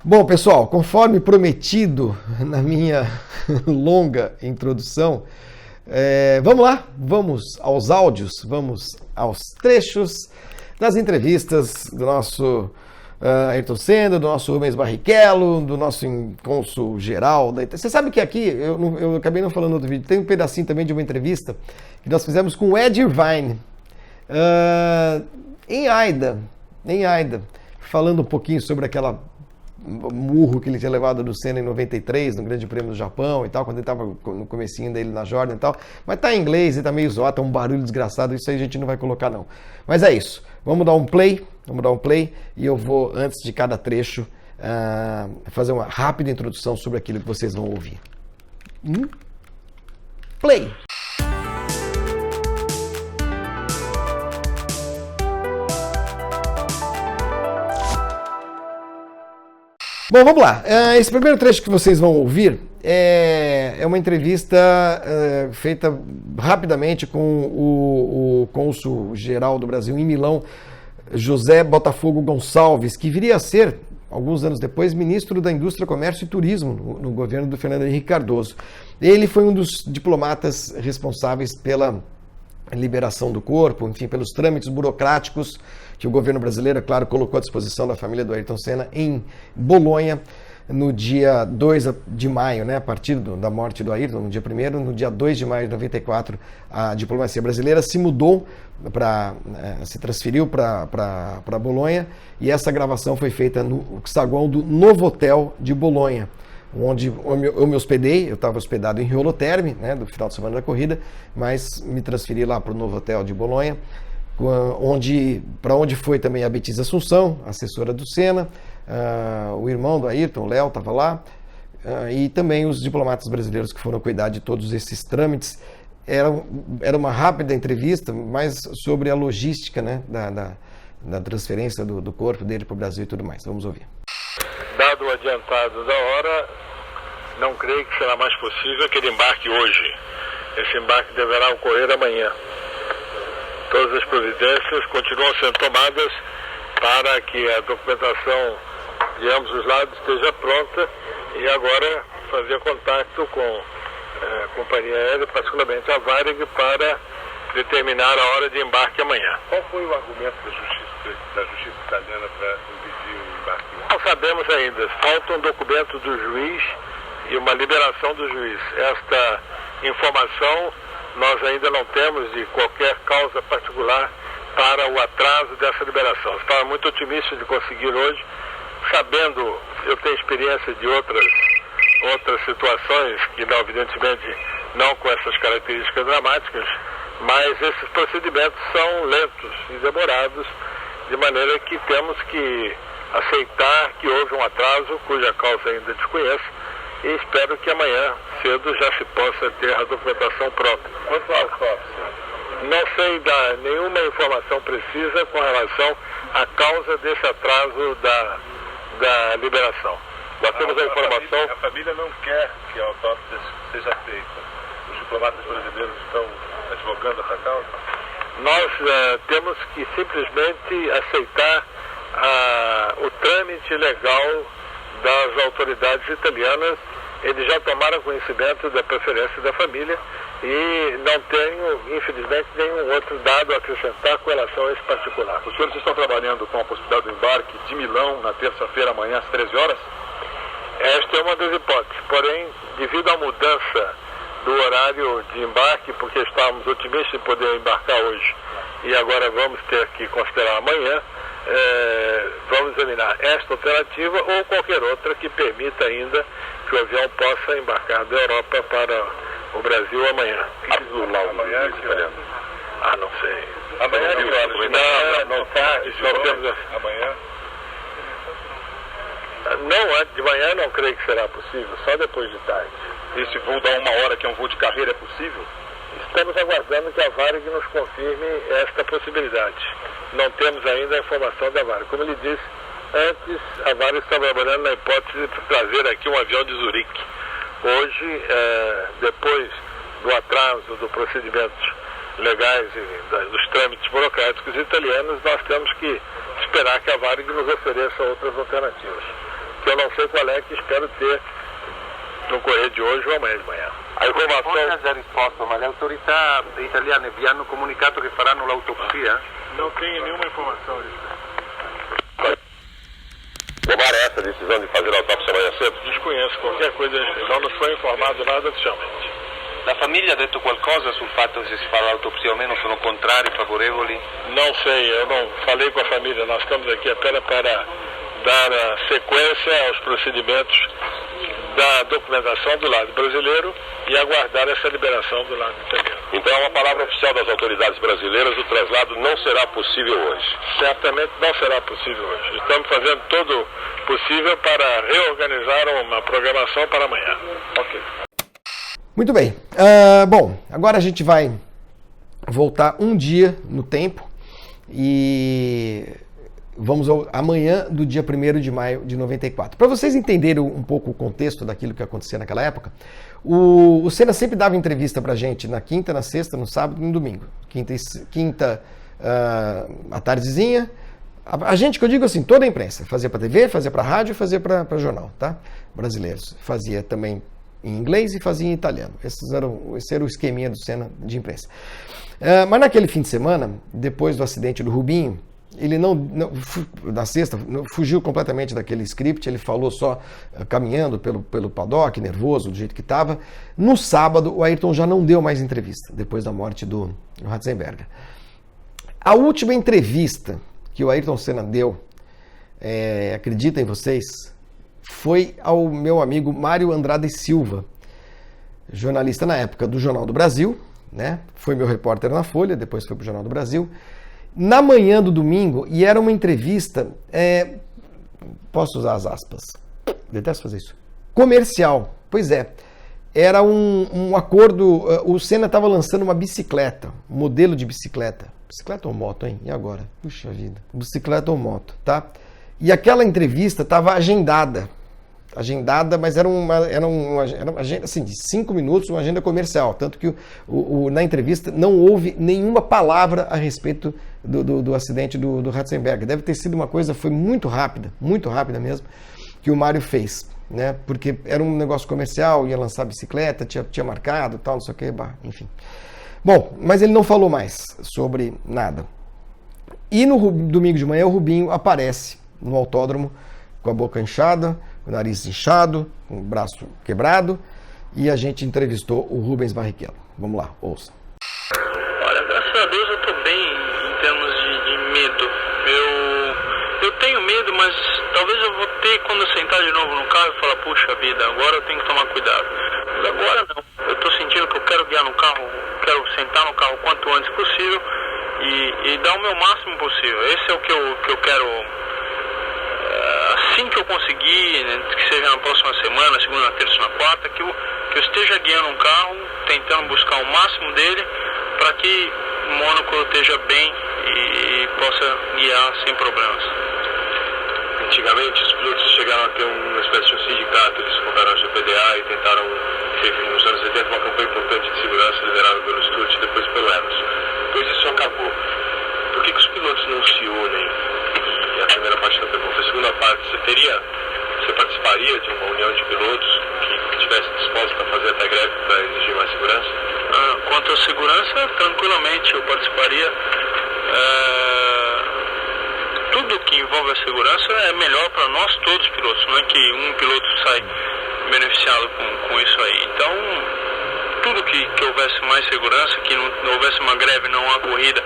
Bom, pessoal, conforme prometido na minha longa introdução, vamos lá, vamos aos áudios, vamos aos trechos das entrevistas do nosso Ayrton Senna, do nosso Rubens Barrichello, do nosso cônsul geral. Você sabe que aqui, eu acabei não falando no outro vídeo, tem um pedacinho também de uma entrevista que nós fizemos com o Ed Irvine, em Aida, falando um pouquinho sobre aquela murro que ele tinha levado do Senna em 93, no Grande Prêmio do Japão e tal, quando ele estava no comecinho dele na Jordan e tal. Mas tá em inglês e tá meio zoado, tá um barulho desgraçado, isso aí a gente não vai colocar não. Mas é isso, vamos dar um play e eu vou, antes de cada trecho, fazer uma rápida introdução sobre aquilo que vocês vão ouvir. Play! Bom, vamos lá. Esse primeiro trecho que vocês vão ouvir é uma entrevista feita rapidamente com o cônsul geral do Brasil em Milão, José Botafogo Gonçalves, que viria a ser, alguns anos depois, ministro da Indústria, Comércio e Turismo no governo do Fernando Henrique Cardoso. Ele foi um dos diplomatas responsáveis pela liberação do corpo, enfim, pelos trâmites burocráticos que o governo brasileiro, é claro, colocou à disposição da família do Ayrton Senna em Bolonha, no dia 2 de maio, né, a partir da morte do Ayrton, no dia 1º, no dia 2 de maio de 94, a diplomacia brasileira se mudou, se transferiu para Bolonha, e essa gravação foi feita no saguão do Novotel de Bolonha, onde eu me hospedei. Eu estava hospedado em Rioloterme, né, do final de semana da corrida, mas me transferi lá para o Novotel de Bolonha, para onde foi também a Betiza Assunção, assessora do Senna, o irmão do Ayrton, o Léo, estava lá, e também os diplomatas brasileiros que foram cuidar de todos esses trâmites. Era uma rápida entrevista, mas sobre a logística, né, da transferência do corpo dele para o Brasil e tudo mais. Vamos ouvir. Dado o adiantado da hora, não creio que será mais possível que ele embarque hoje. Esse embarque deverá ocorrer amanhã. Todas as providências continuam sendo tomadas para que a documentação de ambos os lados esteja pronta, e agora fazer contato com a companhia aérea, particularmente a Varig, para determinar a hora de embarque amanhã. Qual foi o argumento da justiça italiana para impedir o embarque? Não sabemos ainda. Falta um documento do juiz e uma liberação do juiz. Esta informação nós ainda não temos de qualquer causa particular para o atraso dessa liberação. Estava muito otimista de conseguir hoje, sabendo, eu tenho experiência de outras situações, que não, evidentemente não com essas características dramáticas, mas esses procedimentos são lentos e demorados, de maneira que temos que aceitar que houve um atraso, cuja causa ainda desconheço, e espero que amanhã cedo já se possa ter a documentação pronta. Quanto à autópsia? Não sei dar nenhuma informação precisa com relação à causa desse atraso da liberação. Nós temos a informação... A família não quer que a autópsia seja feita. Os diplomatas brasileiros estão advogando essa causa? Nós temos que simplesmente aceitar o trâmite legal das autoridades italianas. Eles já tomaram conhecimento da preferência da família e não tenho, infelizmente, nenhum outro dado a acrescentar com relação a esse particular. Os senhores estão trabalhando com a possibilidade do embarque de Milão na terça-feira, amanhã, às 13 horas? Esta é uma das hipóteses, porém, devido à mudança do horário de embarque, porque estávamos otimistas em poder embarcar hoje e agora vamos ter que considerar amanhã, vamos examinar esta alternativa ou qualquer outra que permita ainda que o avião possa embarcar da Europa para o Brasil amanhã. Amanhã, não sei. Amanhã, não tarde, amanhã? Não, antes de manhã não creio que será possível, só depois de tarde. Esse voo da 1 hora, que é um voo de carreira, é possível? Estamos aguardando que a Varig nos confirme esta possibilidade. Não temos ainda a informação da Varig. Como ele disse, antes a Varig estava trabalhando na hipótese de trazer aqui um avião de Zurique. Hoje, depois do atraso dos procedimentos legais e dos trâmites burocráticos italianos, nós temos que esperar que a Varig nos ofereça outras alternativas. que eu não sei qual é, que espero ter no correr de hoje ou amanhã de manhã. A informação... Poi ha già risposto, ma le autorità italiane vi hanno comunicato che faranno l'autopsia? Não tenho nenhuma informação disso. Tomaram essa decisão de fazer a autópsia amanhã cedo? Desconheço qualquer coisa, não nos foi informado nada oficialmente. La famiglia ha detto qualcosa sul fatto che se si fa l'autopsia o meno, sono contrari, favorevoli? Não sei, eu não falei com a família, nós estamos aqui apenas para dar sequência aos procedimentos da documentação do lado brasileiro e aguardar essa liberação do lado italiano. Então, a palavra oficial das autoridades brasileiras, o traslado não será possível hoje? Certamente não será possível hoje. Estamos fazendo todo o possível para reorganizar uma programação para amanhã. Ok. Muito bem. Bom, agora a gente vai voltar um dia no tempo e vamos ao amanhã do dia 1º de maio de 94. Para vocês entenderem um pouco o contexto daquilo que acontecia naquela época, o Senna sempre dava entrevista pra gente na quinta, na sexta, no sábado e no domingo. Quinta à tardezinha. A gente, que eu digo assim, toda a imprensa. Fazia para TV, fazia para rádio, fazia para jornal, tá? Brasileiros. Fazia também em inglês e fazia em italiano. Esse era o esqueminha do Senna de imprensa. Mas naquele fim de semana, depois do acidente do Rubinho, ele na sexta, fugiu completamente daquele script, ele falou só caminhando pelo paddock, nervoso, do jeito que estava. No sábado, o Ayrton já não deu mais entrevista, depois da morte do Ratzenberger. A última entrevista que o Ayrton Senna deu, acreditem vocês, foi ao meu amigo Mário Andrade Silva, jornalista na época do Jornal do Brasil, né? Foi meu repórter na Folha, depois foi para o Jornal do Brasil, na manhã do domingo, e era uma entrevista, posso usar as aspas, detesto fazer isso, comercial. Pois é, era um acordo, o Senna estava lançando uma bicicleta, um modelo de bicicleta ou moto, hein? E agora? Puxa vida, bicicleta ou moto, tá? E aquela entrevista estava agendada, mas era uma agenda assim, de 5 minutos, uma agenda comercial, tanto que na entrevista não houve nenhuma palavra a respeito do acidente do Ratzenberger. Deve ter sido uma coisa, foi muito rápida mesmo, que o Mário fez, né? Porque era um negócio comercial, ia lançar bicicleta, tinha marcado, tal, não sei o que, enfim. Bom, mas ele não falou mais sobre nada. E no domingo de manhã o Rubinho aparece no autódromo com a boca inchada, o nariz inchado, com o braço quebrado, e a gente entrevistou o Rubens Barrichello. Vamos lá, ouça. Olha, graças a Deus eu tô bem em termos de medo. Eu tenho medo, mas talvez eu vou ter quando eu sentar de novo no carro e falar, puxa vida, agora eu tenho que tomar cuidado. Mas agora não. Eu tô sentindo que eu quero guiar no carro, quero sentar no carro o quanto antes possível e dar o meu máximo possível. Esse é o que eu quero. Assim que eu conseguir, né, que seja na próxima semana, segunda, terça, na quarta, que eu esteja guiando um carro, tentando buscar o máximo dele para que o Mônaco esteja bem e possa guiar sem problemas. Antigamente, os pilotos chegaram a ter uma espécie de um sindicato, eles fundaram a GPDA e tentaram ter, nos anos 80, uma campanha importante de segurança liderada pelo Sturt e depois pelo Emerson. Depois isso acabou. Por que os pilotos não se unem? E a primeira parte da pergunta. A segunda parte, você participaria de uma união de pilotos que estivesse disposta a fazer até greve para exigir mais segurança? Quanto à segurança, tranquilamente eu participaria. Tudo que envolve a segurança é melhor para nós todos os pilotos, não é que um piloto sai beneficiado com isso aí. Então, tudo que houvesse mais segurança, que não houvesse uma greve, não uma corrida,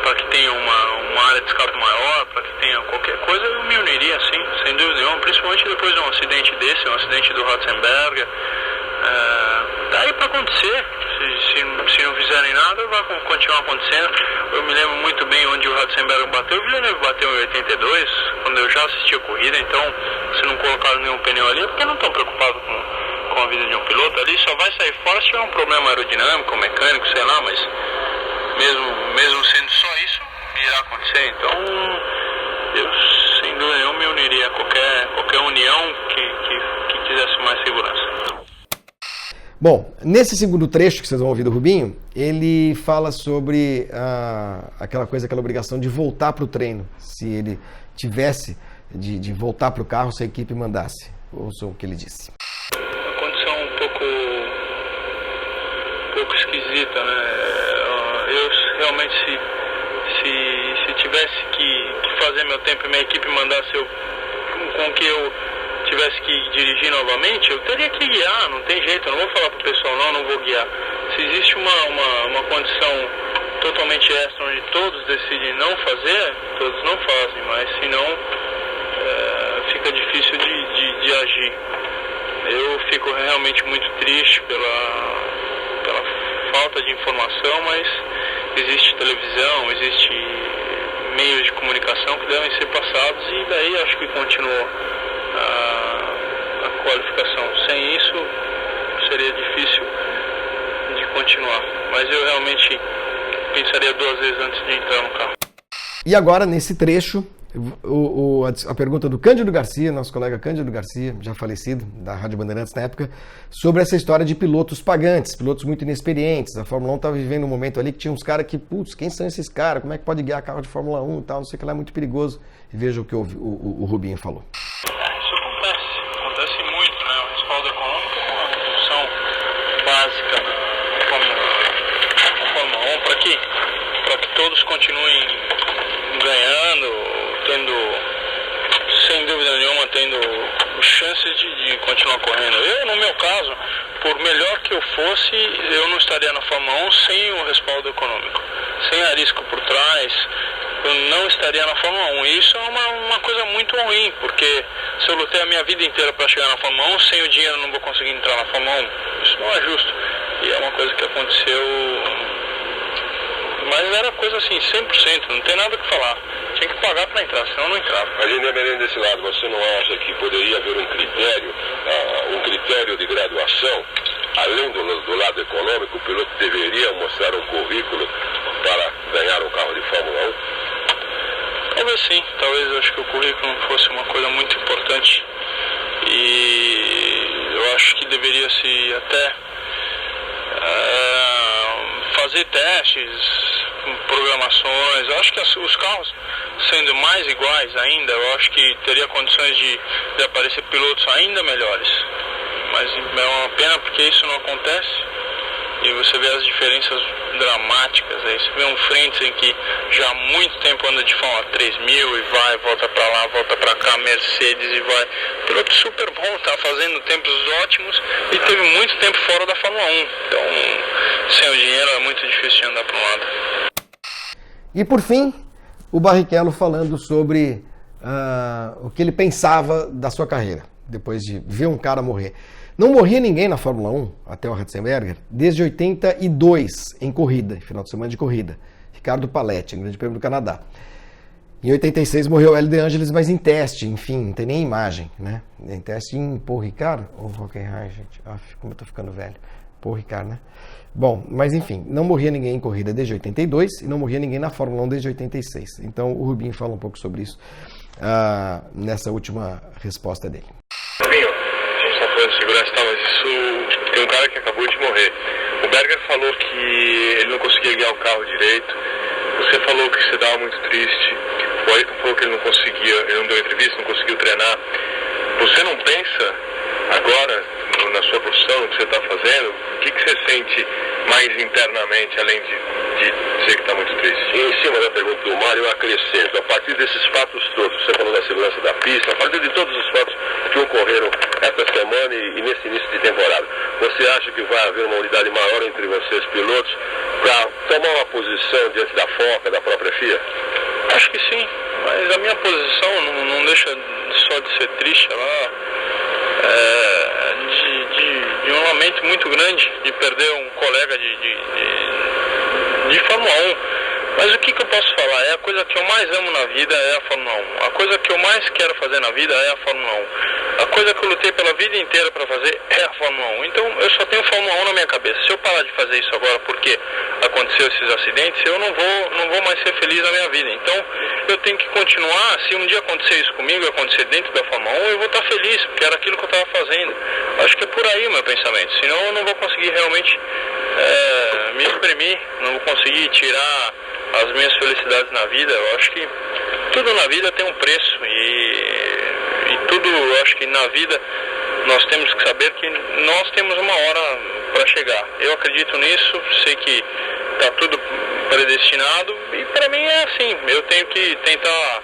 para que tenha uma área de escape maior, para que tenha qualquer coisa, eu me uniria, sim, sem dúvida nenhuma, principalmente depois de um acidente desse, um acidente do Ratzenberger. Daí para acontecer, se não fizerem nada, vai continuar acontecendo. Eu me lembro muito bem onde o Ratzenberger bateu, o Villeneuve bateu em 82, quando eu já assisti a corrida, então se não colocaram nenhum pneu ali, é porque não estão preocupados com a vida de um piloto. Ali só vai sair fora se tiver um problema aerodinâmico, mecânico, sei lá, mas mesmo sendo só isso, irá acontecer. Então, eu sem dúvida nenhuma me uniria a qualquer união que quisesse mais segurança. Bom, nesse segundo trecho que vocês vão ouvir do Rubinho, ele fala sobre aquela obrigação de voltar para o treino, se ele tivesse de voltar para o carro se a equipe mandasse. Ouçam o que ele disse. Uma condição um pouco esquisita, né? Eu realmente, se tivesse que fazer meu tempo e minha equipe mandasse com que eu tivesse que dirigir novamente, eu teria que guiar, não tem jeito, eu não vou falar pro pessoal não vou guiar. Se existe uma condição totalmente extra onde todos decidem não fazer, todos não fazem, mas senão fica difícil de agir. Eu fico realmente muito triste pela falta de informação, mas existe televisão, existe meios de comunicação que devem ser passados e daí acho que continuou a qualificação. Sem isso seria difícil de continuar, mas eu realmente pensaria 2 vezes antes de entrar no carro. E agora, nesse trecho, a pergunta do Cândido Garcia, nosso colega Cândido Garcia, já falecido, da Rádio Bandeirantes na época, sobre essa história de pilotos pagantes, pilotos muito inexperientes. A Fórmula 1 estava vivendo um momento ali que tinha uns caras que, quem são esses caras? Como é que pode guiar carro de Fórmula 1 e tal? Não sei o que lá, é muito perigoso. E veja o que o Rubinho falou. Isso acontece muito, né? O respaldo econômico é uma função básica da Fórmula 1 para que todos continuem ganhando, sem dúvida nenhuma, tendo chances de continuar correndo. Eu, no meu caso, por melhor que eu fosse, eu não estaria na Fórmula 1 sem o respaldo econômico. Sem a risco por trás, eu não estaria na Fórmula 1. E isso é uma coisa muito ruim, porque se eu lutei a minha vida inteira para chegar na Fórmula 1, sem o dinheiro eu não vou conseguir entrar na Fórmula 1. Isso não é justo. E é uma coisa que aconteceu, mas era coisa assim, 100%, não tem nada o que falar. Tinha que pagar para entrar, senão não entrava. Mas independente desse lado, você não acha que poderia haver um critério de graduação, além do lado econômico, o piloto deveria mostrar um currículo para ganhar um carro de Fórmula 1? Talvez sim, talvez eu acho que o currículo fosse uma coisa muito importante e eu acho que deveria-se até fazer testes, programações. Eu acho que os carros sendo mais iguais ainda, eu acho que teria condições de aparecer pilotos ainda melhores, mas é uma pena porque isso não acontece e você vê as diferenças dramáticas aí. Você vê um Frentzen que já há muito tempo anda de Fórmula 3000 e vai, volta pra lá, volta pra cá, Mercedes e vai, piloto super bom, tá fazendo tempos ótimos e teve muito tempo fora da Fórmula 1, então sem o dinheiro é muito difícil de andar para um lado. E por fim, o Barrichello falando sobre o que ele pensava da sua carreira, depois de ver um cara morrer. Não morria ninguém na Fórmula 1, até o Ratzenberger, desde 82, em corrida, final de semana de corrida. Ricardo Paletti, Grande Prêmio do Canadá. Em 86 morreu o Hélio De Angelis, mas em teste, enfim, não tem nem imagem, né? Em teste em Paul Ricard, ou Hockenheim, gente, como eu tô ficando velho. Paul Ricard, né? Bom, mas enfim, não morria ninguém em corrida desde 82 e não morria ninguém na Fórmula 1 desde 86. Então o Rubinho fala um pouco sobre isso nessa última resposta dele. Rubinho, a gente está falando de segurança, tá, mas isso tem um cara que acabou de morrer. O Berger falou que ele não conseguia guiar o carro direito. Você falou que você estava muito triste. O Ayrton falou que ele não conseguia, ele não deu entrevista, não conseguiu treinar. Você não pensa agora na sua profissão, no que você está fazendo, o que você sente mais internamente, além de dizer que está muito triste? E em cima da pergunta do Mário, eu acrescento, a partir desses fatos todos, você falou da segurança da pista, a partir de todos os fatos que ocorreram esta semana e nesse início de temporada, você acha que vai haver uma unidade maior entre vocês, pilotos, para tomar uma posição diante da FOCA, da própria FIA? Acho que sim, mas a minha posição não deixa só de ser triste, ela de um lamento muito grande de perder um colega de Fórmula 1. Mas o que eu posso falar? É a coisa que eu mais amo na vida é a Fórmula 1. A coisa que eu mais quero fazer na vida é a Fórmula 1. A coisa que eu lutei pela vida inteira para fazer é a Fórmula 1. Então eu só tenho Fórmula 1 na minha cabeça. Se eu parar de fazer isso agora porque aconteceu esses acidentes, eu não vou mais ser feliz na minha vida. Então eu tenho que continuar. Se um dia acontecer isso comigo, acontecer dentro da Fórmula 1, eu vou estar feliz, porque era aquilo que eu estava fazendo. Acho que é por aí o meu pensamento. Senão eu não vou conseguir realmente me exprimir, não vou conseguir tirar as minhas felicidades na vida. Eu acho que tudo na vida tem um preço e tudo, eu acho que na vida nós temos que saber que nós temos uma hora para chegar. Eu acredito nisso, sei que está tudo predestinado e para mim é assim, eu tenho que tentar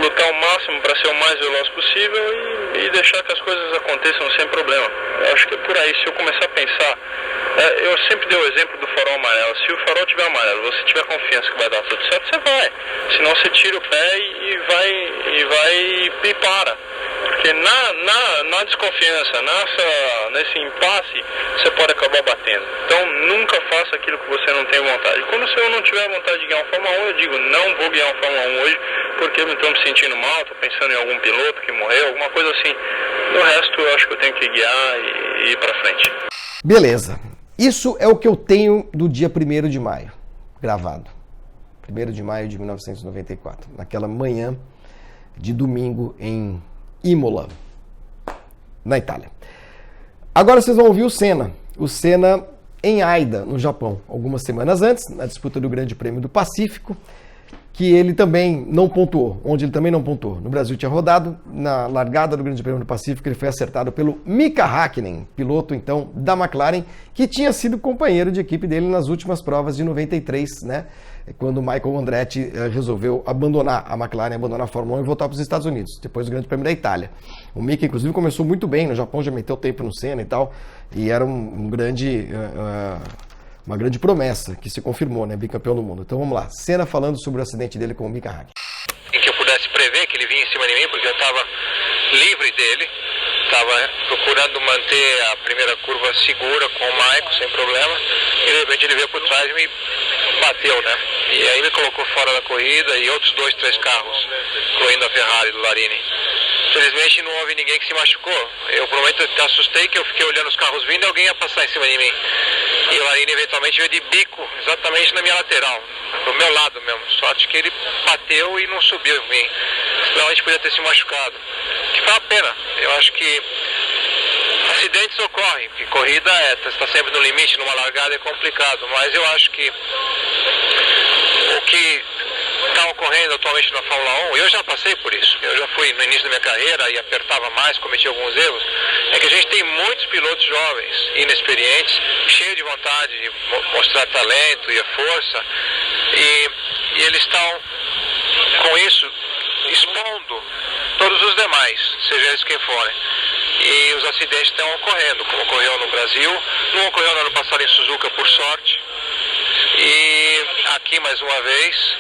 lutar ao máximo para ser o mais veloz possível e deixar que as coisas aconteçam sem problema. Eu acho que é por aí, se eu começar a pensar, eu sempre dei o exemplo do farol amarelo. Se o farol tiver amarelo, você tiver confiança que vai dar tudo certo, você vai. Senão você tira o pé e para. Porque na desconfiança, nesse impasse, você pode acabar batendo. Então nunca faça aquilo que você não tem vontade. Quando eu não tiver vontade de guiar um Fórmula 1, eu digo, não vou guiar um Fórmula 1 hoje, porque eu estou me sentindo mal, estou pensando em algum piloto que morreu, alguma coisa assim. No resto, eu acho que eu tenho que guiar e ir para frente. Beleza. Isso é o que eu tenho do dia 1º de maio, gravado. 1º de maio de 1994, naquela manhã de domingo em Imola, na Itália. Agora vocês vão ouvir o Senna em Aida, no Japão, algumas semanas antes, na disputa do Grande Prêmio do Pacífico, que ele também não pontuou, onde ele também não pontuou. No Brasil tinha rodado, na largada do Grande Prêmio do Pacífico ele foi acertado pelo Mika Häkkinen, piloto então da McLaren, que tinha sido companheiro de equipe dele nas últimas provas de 93, né? Quando o Michael Andretti resolveu abandonar a McLaren, abandonar a Fórmula 1 e voltar para os Estados Unidos, depois do Grande Prêmio da Itália. O Mika, inclusive, começou muito bem, no Japão já meteu tempo no Senna e tal, e era uma grande promessa que se confirmou, né? Bicampeão do mundo. Então vamos lá, Senna falando sobre o acidente dele com o Mika Häkkinen. Em que eu pudesse prever que ele vinha em cima de mim, porque eu estava livre dele, estava procurando manter a primeira curva segura com o Michael, sem problema, e de repente ele veio por trás e me bateu, né? E aí me colocou fora da corrida e outros 2, 3 carros, incluindo a Ferrari do Larini. Felizmente não houve ninguém que se machucou. Eu provavelmente até assustei que eu fiquei olhando os carros vindo e alguém ia passar em cima de mim. E o Larini eventualmente veio de bico, exatamente na minha lateral, do meu lado mesmo. Sorte que ele bateu e não subiu em mim. Senão a gente podia ter se machucado. Que foi uma pena. Eu acho que acidentes ocorrem, porque corrida está sempre no limite, numa largada é complicado. Mas eu acho que o que está ocorrendo atualmente na Fórmula 1, eu já passei por isso, eu já fui no início da minha carreira e apertava mais, cometi alguns erros, é que a gente tem muitos pilotos jovens, inexperientes, cheios de vontade de mostrar talento e a força, e eles estão com isso expondo todos os demais, seja eles quem forem. E os acidentes estão ocorrendo, como ocorreu no Brasil, não ocorreu no ano passado em Suzuka por sorte, e aqui mais uma vez.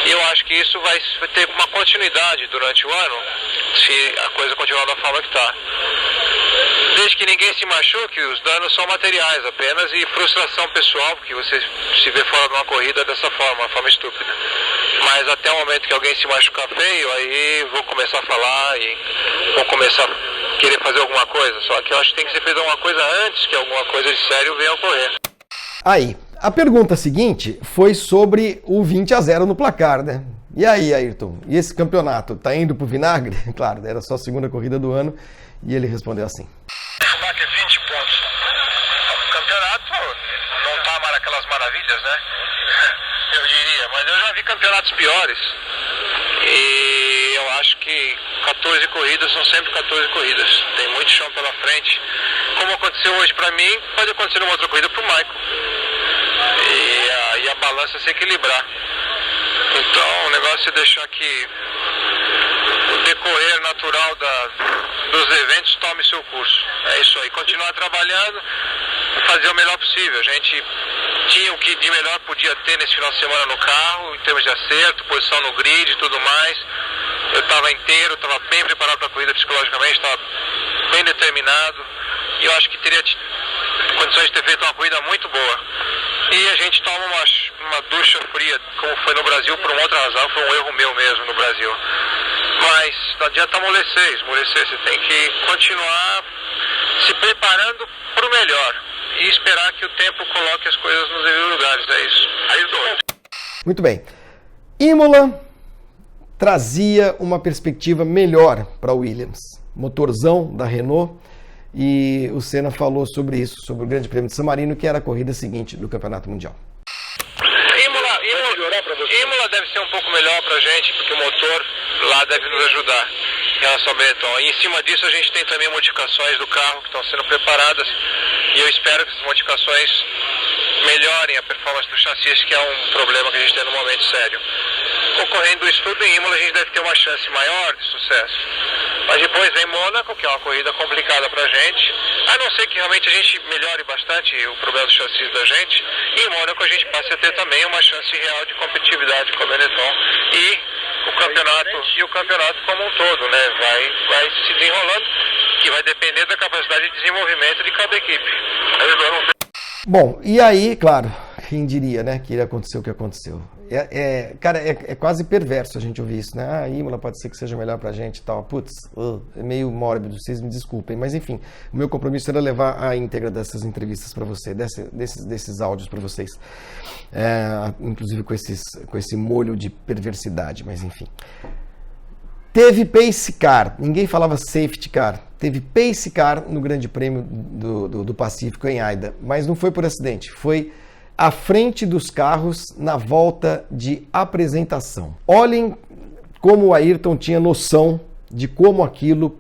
E eu acho que isso vai ter uma continuidade durante o ano, se a coisa continuar da forma que está. Desde que ninguém se machuque, os danos são materiais apenas e frustração pessoal, porque você se vê fora de uma corrida dessa forma, uma forma estúpida. Mas até o momento que alguém se machucar feio, aí vou começar a falar e vou começar a querer fazer alguma coisa. Só que eu acho que tem que ser feita alguma coisa antes que alguma coisa de sério venha a ocorrer. Aí, a pergunta seguinte foi sobre o 20-0 no placar, né? E aí, Ayrton, e esse campeonato tá indo pro vinagre? Claro, era só a segunda corrida do ano e ele respondeu assim. Schumacher 20 pontos. O campeonato não tá mais aquelas maravilhas, né? Eu diria, mas eu já vi campeonatos piores. E eu acho que 14 corridas são sempre 14 corridas. Tem muito chão pela frente. Como aconteceu hoje pra mim, pode acontecer numa outra corrida pro Michael. E a balança se equilibrar. Então o negócio é deixar que o decorrer natural dos eventos tome seu curso. É isso aí, continuar trabalhando e fazer o melhor possível. A gente tinha o que de melhor podia ter nesse final de semana no carro, em termos de acerto, posição no grid e tudo mais. Eu estava inteiro, estava bem preparado para a corrida psicologicamente, estava bem determinado e eu acho que teria condições de ter feito uma corrida muito boa. E a gente toma uma ducha fria, como foi no Brasil, por uma outra razão, foi um erro meu mesmo no Brasil. Mas não adianta esmorecer, você tem que continuar se preparando para o melhor e esperar que o tempo coloque as coisas nos devidos lugares, é isso. Aí dois. Muito bem. Imola trazia uma perspectiva melhor para a Williams. Motorzão da Renault. E o Senna falou sobre isso, sobre o Grande Prêmio de San Marino, que era a corrida seguinte do Campeonato Mundial. Imola deve ser um pouco melhor pra gente, porque o motor lá deve nos ajudar. em relação ao Benetton. E em cima disso a gente tem também modificações do carro que estão sendo preparadas e eu espero que essas modificações melhorem a performance do chassi, que é um problema que a gente tem no momento sério. Ocorrendo isso tudo em Imola, a gente deve ter uma chance maior de sucesso. Mas depois vem Mônaco, que é uma corrida complicada pra gente, a não ser que realmente a gente melhore bastante o problema do chassi da gente, e em Mônaco a gente passe a ter também uma chance real de competitividade com a Benetton e o campeonato como um todo, né? Vai se desenrolando, que vai depender da capacidade de desenvolvimento de cada equipe. Bom, e aí, claro, quem diria, né, que iria acontecer o que aconteceu. Cara, é quase perverso a gente ouvir isso, né? Ah, Imola pode ser que seja melhor pra gente e tal. Putz, é meio mórbido, vocês me desculpem. Mas enfim, o meu compromisso era levar a íntegra dessas entrevistas para você, desses áudios para vocês. Inclusive com esse molho de perversidade, mas enfim. Teve pace car, ninguém falava safety car. Teve pace car no Grande Prêmio do Pacífico em Aida, mas não foi por acidente, foi à frente dos carros na volta de apresentação. Olhem como o Ayrton tinha noção de como aquilo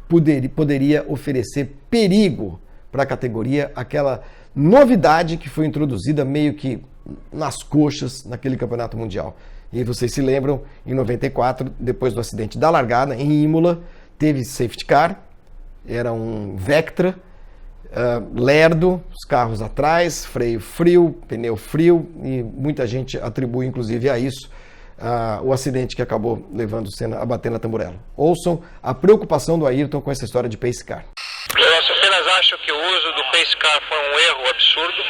poderia oferecer perigo para a categoria, aquela novidade que foi introduzida meio que nas coxas naquele campeonato mundial. E vocês se lembram, em 94, depois do acidente da largada, em Imola, teve safety car, era um Vectra, lerdo, os carros atrás, freio frio, pneu frio, e muita gente atribui inclusive a isso o acidente que acabou levando o Senna a bater na tamburela. Ouçam a preocupação do Ayrton com essa história de pace car. Eu apenas acho que o uso do pace car foi um erro absurdo,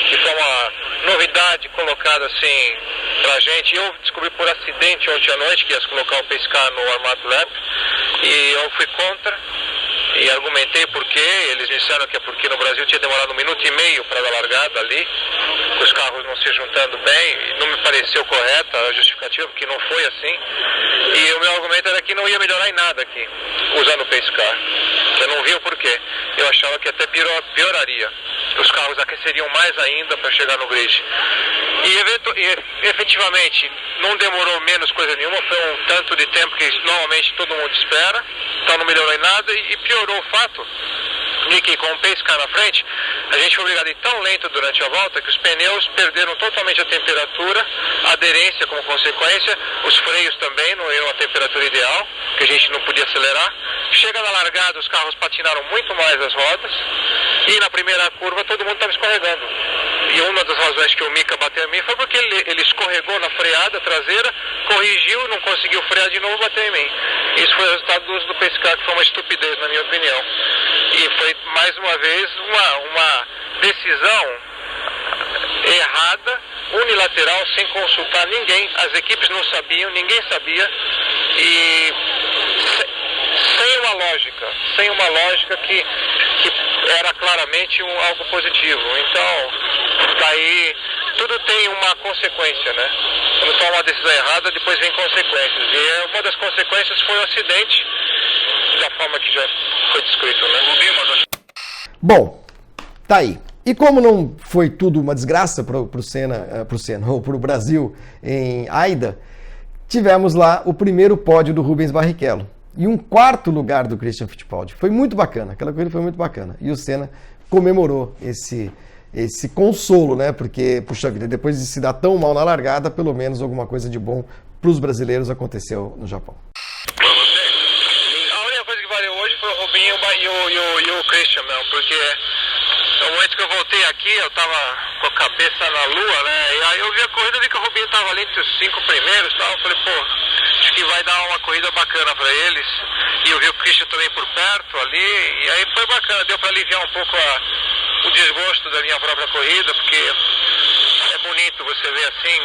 que foi uma novidade colocada assim pra gente. Eu descobri por acidente ontem à noite que ia colocar o pace car no warm-up lap e eu fui contra. E argumentei por quê. Eles me disseram que é porque no Brasil tinha demorado 1 minuto e meio para dar largada ali, com os carros não se juntando bem, e não me pareceu correta a justificativa, porque não foi assim. E o meu argumento era que não ia melhorar em nada aqui, usando o pace car. Eu não vi o porquê. Eu achava que até pioraria. Os carros aqueceriam mais ainda para chegar no grid. E efetivamente não demorou menos coisa nenhuma, foi um tanto de tempo que normalmente todo mundo espera, então não melhorou em nada e piorou o fato de que com o pace car na frente, a gente foi obrigado a ir tão lento durante a volta que os pneus perderam totalmente a temperatura, a aderência como consequência, os freios também não iam à temperatura ideal, que a gente não podia acelerar. Chega na largada, os carros patinaram muito mais as rodas e na primeira curva todo mundo estava escorregando. E uma das razões que o Mika bateu em mim foi porque ele escorregou na freada traseira, corrigiu, não conseguiu frear de novo e bateu em mim. Isso foi o resultado do uso do pace car, que foi uma estupidez na minha opinião. E foi mais uma vez uma decisão errada, unilateral, sem consultar ninguém. As equipes não sabiam, ninguém sabia. E sem uma lógica que era claramente algo positivo. Então, daí tudo tem uma consequência, né? Quando toma uma decisão errada, depois vem consequências. E uma das consequências foi o acidente, da forma que já foi descrito, né? Bom, tá aí. E como não foi tudo uma desgraça pro Brasil em Aida, tivemos lá o primeiro pódio do Rubens Barrichello e um 4º lugar do Christian Fittipaldi. Foi muito bacana, aquela corrida foi muito bacana. E o Senna comemorou esse consolo, né? Porque, puxa vida, depois de se dar tão mal na largada, pelo menos alguma coisa de bom para os brasileiros aconteceu no Japão. A única coisa que valeu hoje foi o Rubinho e o Christian mesmo, porque no momento que eu voltei aqui, eu tava com a cabeça na lua, né? E aí eu vi a corrida, vi que o Rubinho tava ali entre os 5 primeiros e tal. Eu falei, pô, acho que vai dar uma corrida bacana pra eles. E eu vi o Christian também por perto ali, e aí foi bacana, deu pra aliviar um pouco o desgosto da minha própria corrida, porque é bonito você ver assim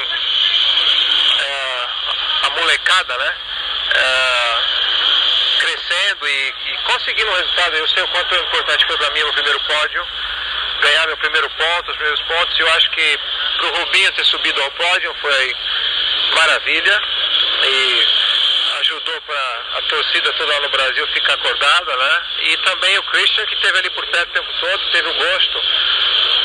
a molecada, né? Crescendo e conseguindo um resultado. Eu sei o quanto importante foi para mim o primeiro pódio, ganhar meu primeiro ponto, os primeiros pontos. Eu acho que para o Rubinho ter subido ao pódio foi maravilha e ajudou para a torcida toda lá no Brasil ficar acordada, né? E também o Christian, que esteve ali por perto o tempo todo, teve o gosto.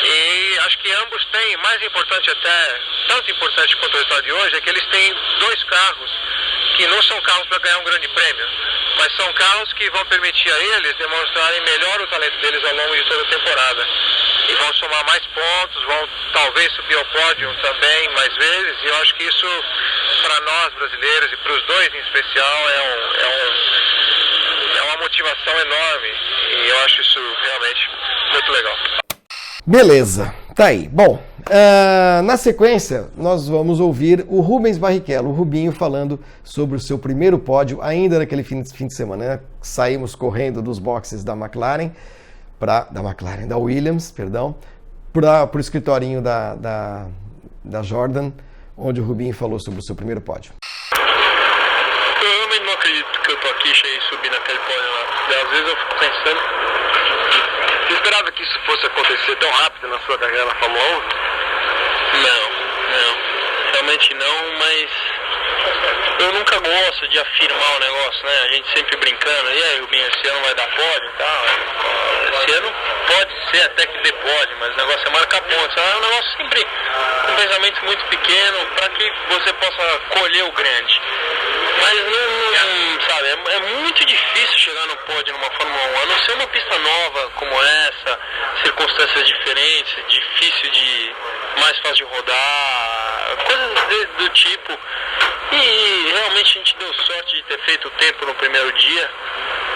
E acho que ambos têm, mais importante até, tanto importante quanto o resultado de hoje, é que eles têm 2 carros que não são carros para ganhar um grande prêmio. Mas são carros que vão permitir a eles demonstrarem melhor o talento deles ao longo de toda a temporada. E vão somar mais pontos, vão talvez subir ao pódio também mais vezes. E eu acho que isso, para nós brasileiros e para os dois em especial, é uma motivação enorme. E eu acho isso realmente muito legal. Beleza, tá aí. Bom, na sequência, nós vamos ouvir o Rubens Barrichello, o Rubinho, falando sobre o seu primeiro pódio, ainda naquele fim de semana, né? Saímos correndo dos boxes da Williams, para o escritorinho da Jordan, onde o Rubinho falou sobre o seu primeiro pódio. Eu realmente não acredito que eu tô aqui cheio e subir naquele pódio lá. Às vezes eu fico pensando... Você esperava que isso fosse acontecer tão rápido na sua carreira na Fórmula 1? Não. Realmente não, mas eu nunca gosto de afirmar o negócio, né? A gente sempre brincando, e aí, Rubinho, esse ano vai dar pódio e tal. Esse ano pode ser até que dê pódio, mas o negócio é marcar pontos. É um negócio sempre com um pensamento muito pequeno para que você possa colher o grande. Mas não sabe, é muito difícil chegar no pódio numa Fórmula 1, a não ser uma pista nova como essa, circunstâncias diferentes, difícil mais fácil de rodar, coisas do tipo. E realmente a gente deu sorte de ter feito o tempo no primeiro dia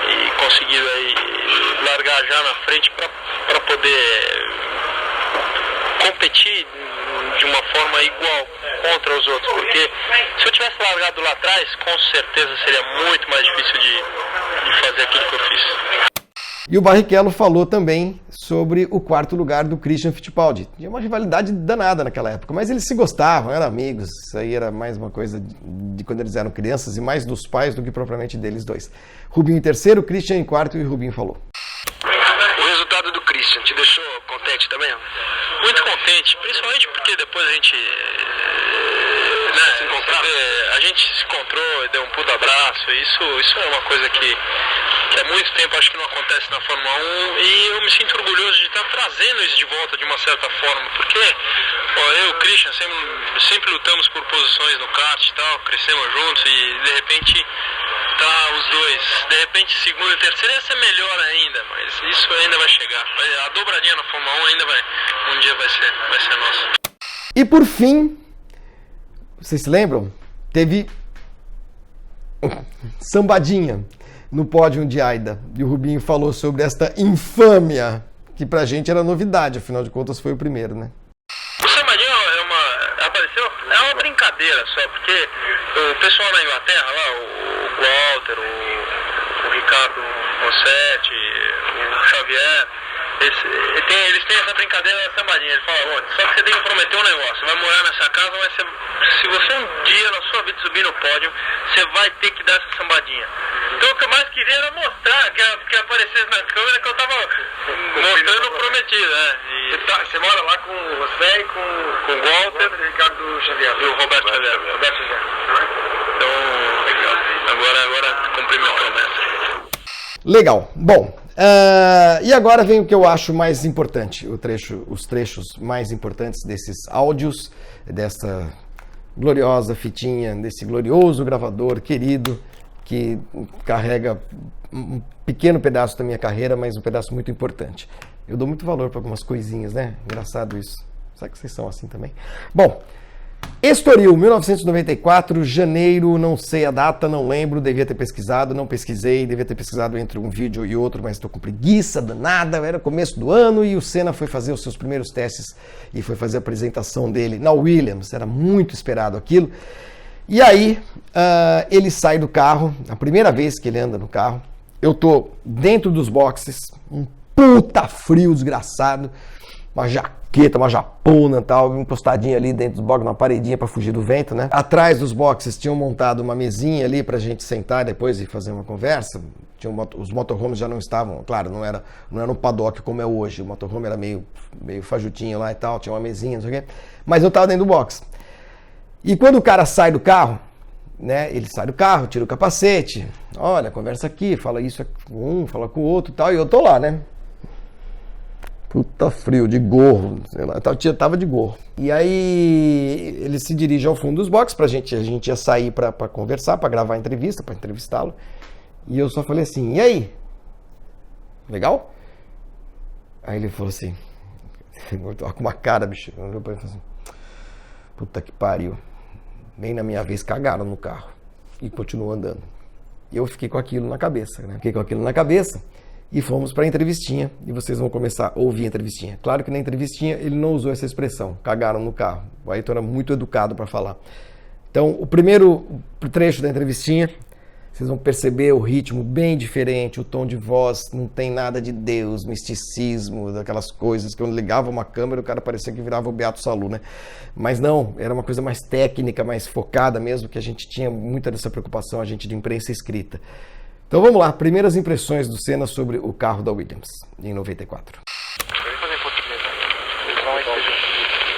e conseguido aí largar já na frente para poder competir de uma forma igual contra os outros, porque se eu tivesse largado lá atrás, com certeza seria muito mais difícil de fazer aquilo que eu fiz. E o Barrichello falou também sobre o quarto lugar do Christian Fittipaldi. Tinha uma rivalidade danada naquela época, mas eles se gostavam, eram amigos. Isso aí era mais uma coisa de quando eles eram crianças e mais dos pais do que propriamente deles dois. Rubinho em terceiro, Christian em quarto e o Rubinho falou. O resultado do Christian te deixou contente também? Muito contente, principalmente porque depois a gente se encontrou e deu um puta abraço. Isso é uma coisa que há muito tempo acho que não acontece na Fórmula 1 e eu me sinto orgulhoso de estar trazendo isso de volta de uma certa forma, porque eu e o Christian sempre lutamos por posições no kart e tal, crescemos juntos e de repente tá os dois, de repente segundo e terceiro ia ser melhor ainda, mas isso ainda vai chegar. A dobradinha na Fórmula 1 ainda um dia vai ser nossa. E por fim, vocês se lembram? Teve sambadinha no pódio de Aida. E o Rubinho falou sobre esta infâmia, que pra gente era novidade, afinal de contas foi o primeiro, né? O sambadinha apareceu, é uma brincadeira só, porque o pessoal na Inglaterra lá, o Walter, o Ricardo Rossetti, o Xavier, eles têm essa brincadeira da sambadinha. Ele fala, só que você tem que prometer um negócio, você vai morar nessa casa, mas se você um dia na sua vida subir no pódio, você vai ter que dar essa sambadinha. Então o que eu mais queria era mostrar, que aparecesse na câmera que eu tava mostrando o prometido, né? Você mora lá com o José e com o Walter, o Ricardo Xavier e o Roberto Xavier. Então, agora cumpri minha promessa. Legal. Bom, e agora vem o que eu acho mais importante, os trechos mais importantes desses áudios, dessa gloriosa fitinha, desse glorioso gravador querido, que carrega um pequeno pedaço da minha carreira, mas um pedaço muito importante. Eu dou muito valor para algumas coisinhas, né? Engraçado isso. Será que vocês são assim também? Bom, Estoril, 1994, janeiro, não sei a data, não lembro, devia ter pesquisado, não pesquisei, devia ter pesquisado entre um vídeo e outro, mas estou com preguiça danada, era começo do ano e o Senna foi fazer os seus primeiros testes e foi fazer a apresentação dele na Williams, era muito esperado aquilo. E aí, ele sai do carro, a primeira vez que ele anda no carro, eu tô dentro dos boxes, um puta frio desgraçado, uma jaqueta, uma japona e tal, encostadinha ali dentro dos boxes, uma paredinha para fugir do vento, né? Atrás dos boxes tinham montado uma mesinha ali pra gente sentar depois e fazer uma conversa. Os motorhomes já não estavam, claro, não era um paddock como é hoje, o motorhome era meio fajutinho lá e tal, tinha uma mesinha, não sei o quê, mas eu tava dentro do box. E quando o cara sai do carro, né, ele sai do carro, tira o capacete, olha, conversa aqui, fala isso com um, fala com o outro e tal, e eu tô lá, né? Puta frio, de gorro, sei lá, eu tava de gorro. E aí ele se dirige ao fundo dos boxes, a gente ia sair pra conversar, pra gravar a entrevista, pra entrevistá-lo. E eu só falei assim, e aí? Legal? Aí ele falou assim, com uma cara, bicho, olhou pra ele e falou assim, puta que pariu, bem na minha vez cagaram no carro. E continuou andando. E eu fiquei com aquilo na cabeça, né? Fiquei com aquilo na cabeça e fomos para a entrevistinha. E vocês vão começar a ouvir a entrevistinha. Claro que na entrevistinha ele não usou essa expressão, cagaram no carro. O Ayrton era muito educado para falar. Então, o primeiro trecho da entrevistinha, vocês vão perceber o ritmo bem diferente, o tom de voz, não tem nada de Deus, misticismo, daquelas coisas que eu ligava uma câmera e o cara parecia que virava o Beato Salu, né? Mas não, era uma coisa mais técnica, mais focada mesmo, que a gente tinha muita dessa preocupação, a gente de imprensa escrita. Então vamos lá, primeiras impressões do Senna sobre o carro da Williams, em 94.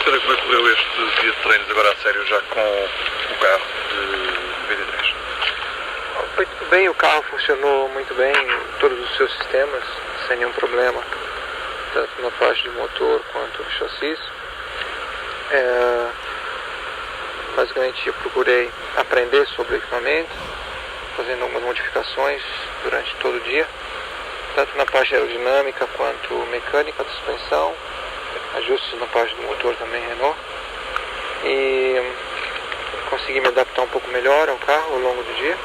Como é que correu este dia de treinos agora a sério já com o carro de 93? Foi tudo bem, o carro funcionou muito bem, todos os seus sistemas, sem nenhum problema, tanto na parte do motor quanto do chassi. Basicamente eu procurei aprender sobre o equipamento, fazendo algumas modificações durante todo o dia, tanto na parte aerodinâmica quanto mecânica da suspensão, ajustes na parte do motor também Renault, e consegui me adaptar um pouco melhor ao carro ao longo do dia.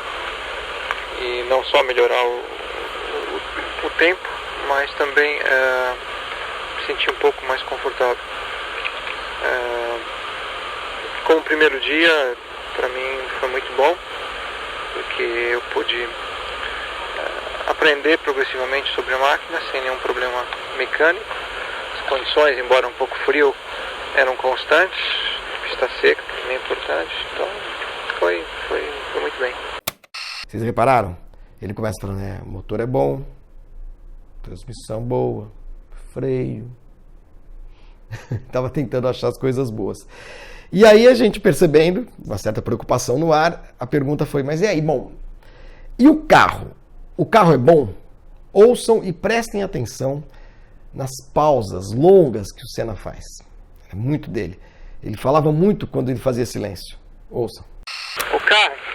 E não só melhorar o tempo, mas também me sentir um pouco mais confortável. Como primeiro dia, para mim foi muito bom, porque eu pude aprender progressivamente sobre a máquina sem nenhum problema mecânico. As condições, embora um pouco frio, eram constantes, pista seca também é importante, então foi muito bem. Vocês repararam? Ele começa falando, o motor é bom, transmissão boa, freio. Tava tentando achar as coisas boas. E aí a gente percebendo, uma certa preocupação no ar, a pergunta foi, mas e aí, bom, e o carro? O carro é bom? Ouçam e prestem atenção nas pausas longas que o Senna faz. É muito dele. Ele falava muito quando ele fazia silêncio. Ouçam. O carro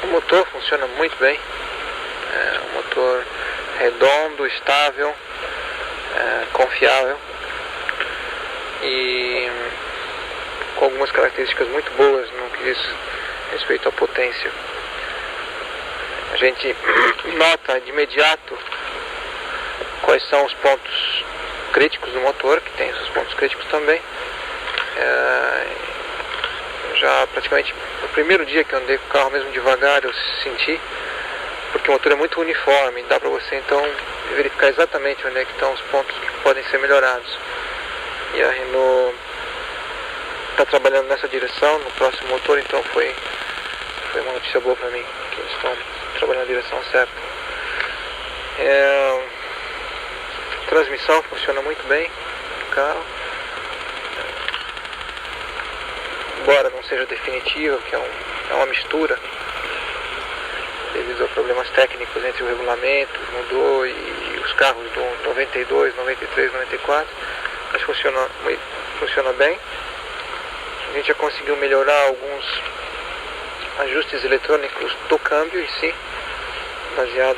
o motor funciona muito bem, um motor redondo, estável, confiável e com algumas características muito boas no que diz respeito à potência. A gente nota de imediato quais são os pontos críticos do motor, que tem seus pontos críticos também. Já praticamente no primeiro dia que eu andei com o carro, mesmo devagar, eu senti, porque o motor é muito uniforme, dá para você então verificar exatamente onde é que estão os pontos que podem ser melhorados. E a Renault está trabalhando nessa direção, no próximo motor, então foi uma notícia boa para mim, que eles estão trabalhando na direção certa. A transmissão funciona muito bem no carro. Embora não seja definitiva, porque é uma mistura, devido a problemas técnicos entre o regulamento, mudou, e os carros do 92, 93, 94, mas funciona bem. A gente já conseguiu melhorar alguns ajustes eletrônicos do câmbio em si, baseado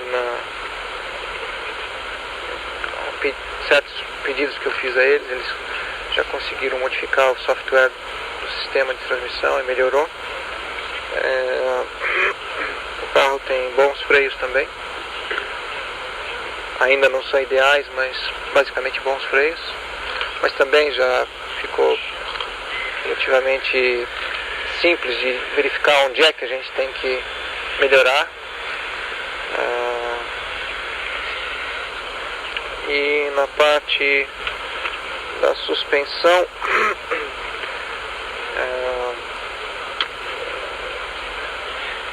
certos pedidos que eu fiz a eles. Eles já conseguiram modificar o software do sistema de transmissão e melhorou. O carro tem bons freios também, ainda não são ideais, mas basicamente bons freios, mas também já ficou relativamente simples de verificar onde é que a gente tem que melhorar. E na parte da suspensão,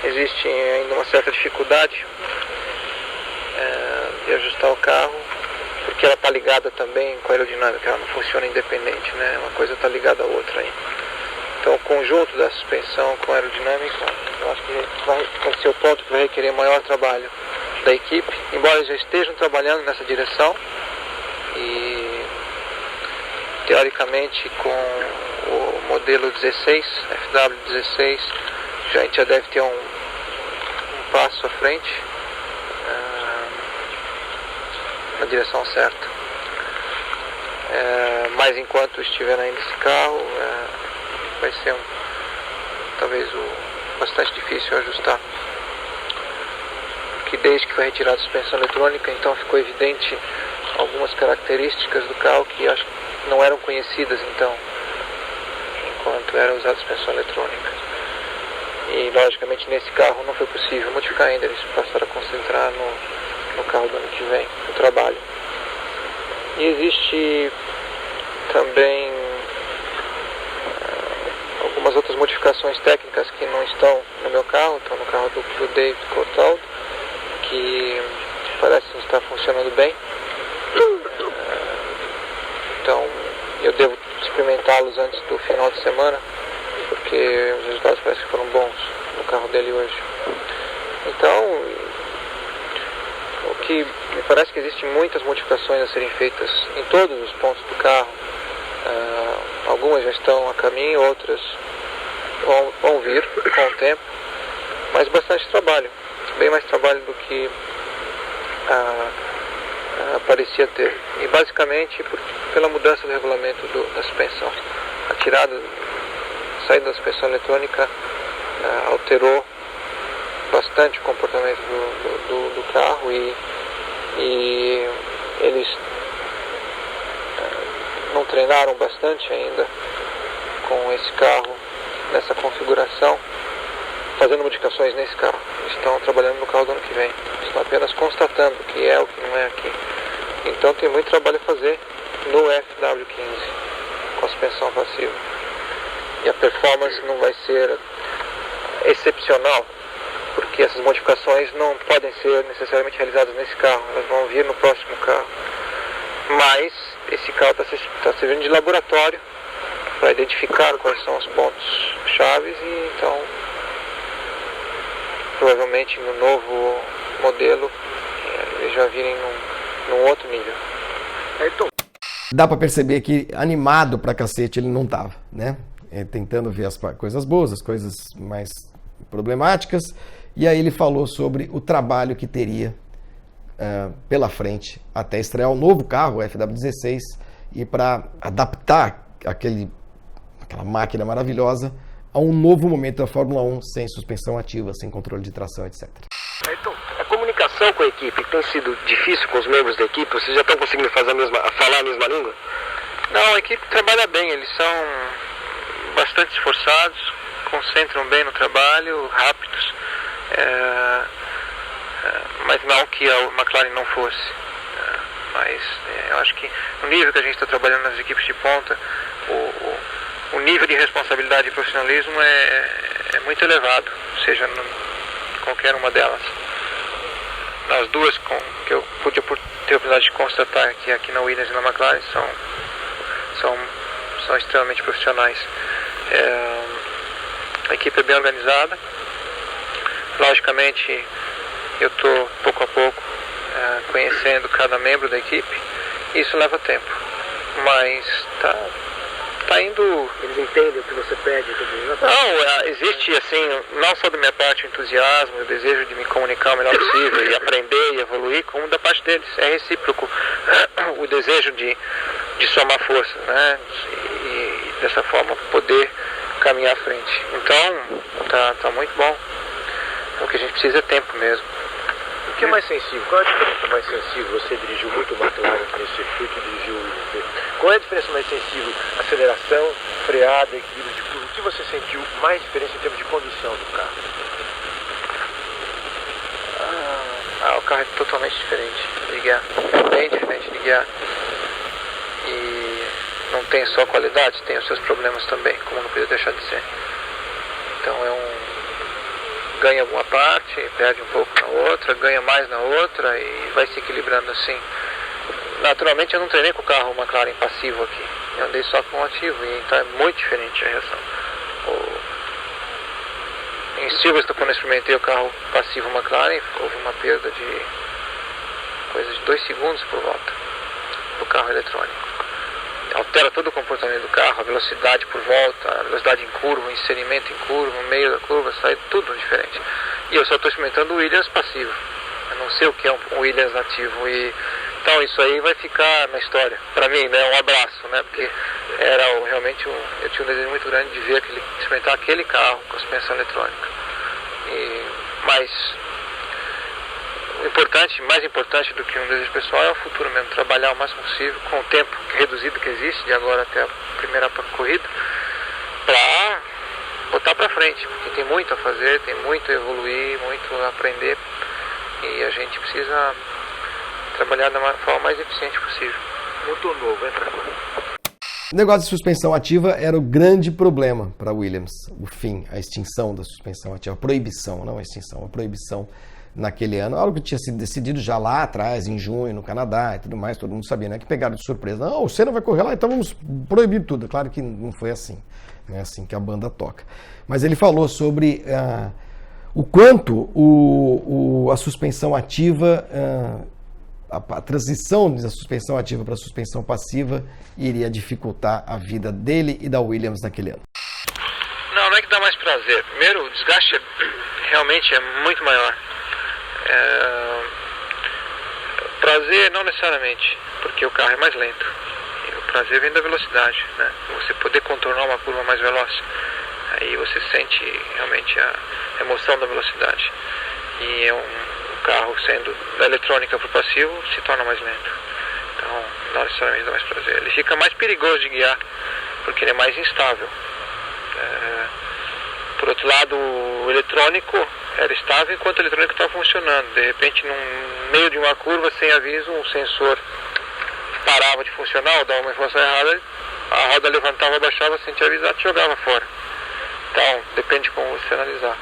existe ainda uma certa dificuldade de ajustar o carro, porque ela está ligada também com a aerodinâmica, ela não funciona independente, né? Uma coisa está ligada à outra aí. Então o conjunto da suspensão com a aerodinâmica, eu acho que vai ser o ponto que vai requerer maior trabalho. da equipe, embora já estejam trabalhando nessa direção e teoricamente com o modelo 16, FW16, a gente já deve ter um passo à frente na direção certa. Mas enquanto estiver ainda esse carro, vai ser talvez bastante difícil ajustar. Porque desde que foi retirada a suspensão eletrônica, então ficou evidente algumas características do carro que acho que não eram conhecidas então, enquanto era usada a suspensão eletrônica. E logicamente nesse carro não foi possível modificar ainda, eles passaram a concentrar no carro do ano que vem, no trabalho. E existe também algumas outras modificações técnicas que não estão no meu carro, estão no carro do David Courtauld, que parece estar funcionando bem. Então eu devo experimentá-los antes do final de semana, porque os resultados parecem que foram bons no carro dele hoje. Então, o que me parece que existem muitas modificações a serem feitas em todos os pontos do carro. Algumas já estão a caminho, outras vão vir com o tempo, mas bastante trabalho, bem mais trabalho do que parecia ter. E basicamente pela mudança do regulamento da suspensão. A saída da suspensão eletrônica alterou bastante o comportamento do carro e eles não treinaram bastante ainda com esse carro nessa configuração, fazendo modificações nesse carro. Estão trabalhando no carro do ano que vem, estão apenas constatando o que é o que não é aqui. Então tem muito trabalho a fazer no FW15 com a suspensão passiva, e a performance não vai ser excepcional, porque essas modificações não podem ser necessariamente realizadas nesse carro, elas vão vir no próximo carro. Mas esse carro está servindo de laboratório para identificar quais são os pontos chaves, e então provavelmente no novo modelo eles já virem num outro nível. Dá para perceber que animado pra cacete ele não tava, né? Tentando ver as coisas boas, as coisas mais problemáticas, e aí ele falou sobre o trabalho que teria pela frente até estrear o novo carro, o FW16, e para adaptar aquela máquina maravilhosa a um novo momento da Fórmula 1, sem suspensão ativa, sem controle de tração, etc. A comunicação com a equipe tem sido difícil com os membros da equipe? Vocês já estão conseguindo falar a mesma língua? Não, a equipe trabalha bem, eles são bastante esforçados, concentram bem no trabalho, rápidos, mas não que a McLaren não fosse. Mas eu acho que no nível que a gente está trabalhando nas equipes de ponta, o nível de responsabilidade e profissionalismo é muito elevado, seja em qualquer uma delas. As duas que eu pude ter a oportunidade de constatar aqui na Williams e na McLaren são extremamente profissionais. A equipe é bem organizada. Logicamente, eu estou pouco a pouco conhecendo cada membro da equipe. Isso leva tempo, mas tá indo. Eles entendem o que você pede? Não, existe assim, não só da minha parte o entusiasmo, o desejo de me comunicar o melhor possível e aprender e evoluir, como da parte deles. É recíproco o desejo de somar força, né? E dessa forma poder caminhar à frente. Então, tá muito bom. O que a gente precisa é tempo mesmo. O que é mais sensível? Qual é a diferença mais sensível? Você dirigiu muito McLaren nesse circuito, dirigiu o IndyCar. Qual é a diferença mais sensível? Aceleração, freada, equilíbrio de curva. O que você sentiu mais diferença em termos de condição do carro? O carro é totalmente diferente de guiar. É bem diferente de guiar. E não tem só qualidade, tem os seus problemas também, como não podia deixar de ser. Então ganha alguma parte, perde um pouco na outra, ganha mais na outra e vai se equilibrando assim. Naturalmente eu não treinei com o carro McLaren passivo aqui, eu andei só com o ativo, e então é muito diferente a reação. Em Silverstone, quando eu experimentei o carro passivo McLaren, houve uma perda de coisa de 2 segundos por volta do carro eletrônico. Altera todo o comportamento do carro, a velocidade por volta, a velocidade em curva, o inserimento em curva, o meio da curva, sai tudo diferente. E eu só estou experimentando o Williams passivo. Eu não sei o que é um Williams ativo. Então isso aí vai ficar na história. Para mim, né, um abraço, né, porque realmente eu tinha um desejo muito grande de ver experimentar aquele carro com a suspensão eletrônica. Mas mais importante do que um desejo pessoal é o futuro mesmo, trabalhar o máximo possível com o tempo reduzido que existe, de agora até a primeira corrida, para botar para frente, porque tem muito a fazer, tem muito a evoluir, muito a aprender, e a gente precisa trabalhar da forma mais eficiente possível. Motor novo, entra agora. O negócio de suspensão ativa era o grande problema para a Williams, o fim, a extinção da suspensão ativa, a proibição, não a extinção, a proibição naquele ano, algo que tinha sido decidido já lá atrás, em junho, no Canadá e tudo mais, todo mundo sabia, né? Que pegaram de surpresa. Não, o Senna vai correr lá, então vamos proibir tudo. Claro que não foi assim, não é assim que a banda toca. Mas ele falou sobre o quanto a suspensão ativa, a transição da suspensão ativa para a suspensão passiva iria dificultar a vida dele e da Williams naquele ano. Não é que dá mais prazer. Primeiro, o desgaste realmente é muito maior. Prazer não necessariamente, porque o carro é mais lento. E o prazer vem da velocidade, né? Você poder contornar uma curva mais veloz. Aí você sente realmente a emoção da velocidade. E um carro sendo da eletrônica para o passivo se torna mais lento. Então não necessariamente dá mais prazer. Ele fica mais perigoso de guiar, porque ele é mais instável. Por outro lado, o eletrônico era estável enquanto o eletrônico estava funcionando. De repente, no meio de uma curva, sem aviso, um sensor parava de funcionar ou dava uma informação errada, a roda levantava, abaixava, sem te avisar, te jogava fora. Então, depende de como você analisar.